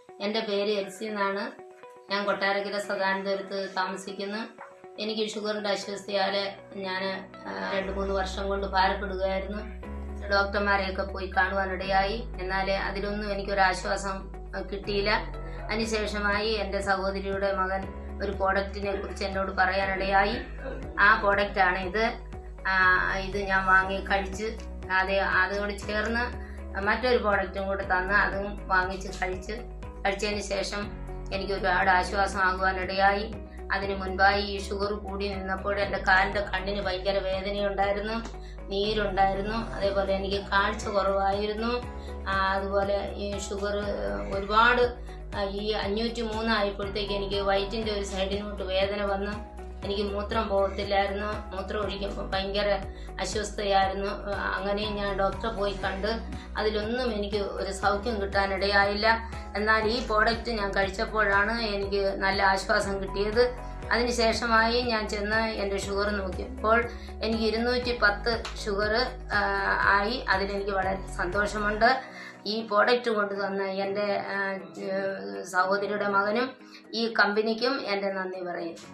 എൻ്റെ പേര് എൽസി എന്നാണ്. ഞാൻ കൊട്ടാരക്കര സദാനന്ദപുരത്ത് താമസിക്കുന്നു. എനിക്ക് ഷുഗറിൻ്റെ അസ്വസ്ഥയാൽ ഞാൻ 2-3 വർഷം കൊണ്ട് ഭാരപ്പെടുകയായിരുന്നു. ഡോക്ടർമാരെയൊക്കെ പോയി കാണുവാനിടയായി. എന്നാൽ അതിലൊന്നും എനിക്കൊരാശ്വാസം കിട്ടിയില്ല. അതിനുശേഷമായി എൻ്റെ സഹോദരിയുടെ മകൻ ഒരു പ്രോഡക്റ്റിനെ കുറിച്ച് എന്നോട് പറയാനിടയായി. ആ പ്രോഡക്റ്റാണ് ഇത് ഞാൻ വാങ്ങി കഴിച്ച് അതോട് ചേർന്ന് മറ്റൊരു പ്രോഡക്റ്റും കൂടെ തന്ന് അതും വാങ്ങിച്ച് കഴിച്ചതിന് ശേഷം എനിക്ക് ഒരുപാട് ആശ്വാസമാകുവാനിടയായി. അതിന് മുൻപായി ഈ ഷുഗർ കൂടി നിന്നപ്പോൾ എൻ്റെ കാലിൻ്റെ കണ്ണിന് ഭയങ്കര വേദനയുണ്ടായിരുന്നു, നീരുണ്ടായിരുന്നു. അതേപോലെ എനിക്ക് കാഴ്ച കുറവായിരുന്നു. അതുപോലെ ഈ ഷുഗർ ഒരുപാട് ഈ 503 ആയപ്പോഴത്തേക്ക് എനിക്ക് വയറ്റിൻ്റെ ഒരു സൈഡിനോട്ട് വേദന വന്ന് എനിക്ക് മൂത്രം പോകത്തില്ലായിരുന്നു. മൂത്രം ഒഴിക്കുമ്പോൾ ഭയങ്കര അസ്വസ്ഥയായിരുന്നു. അങ്ങനെ ഞാൻ ഡോക്ടറെ പോയി കണ്ട് അതിലൊന്നും എനിക്ക് ഒരു സൗഖ്യം കിട്ടാനിടയായില്ല. എന്നാൽ ഈ പ്രോഡക്റ്റ് ഞാൻ കഴിച്ചപ്പോഴാണ് എനിക്ക് നല്ല ആശ്വാസം കിട്ടിയത്. അതിനുശേഷമായി ഞാൻ ചെന്ന് എൻ്റെ ഷുഗർ നോക്കിയപ്പോൾ എനിക്ക് 210 ഷുഗർ ആയി. അതിലെനിക്ക് വളരെ സന്തോഷമുണ്ട്. ഈ പ്രോഡക്റ്റ് കൊണ്ടുതന്ന എൻ്റെ സഹോദരിയുടെ മകനും ഈ കമ്പനിക്കും എൻ്റെ നന്ദി പറയുന്നു.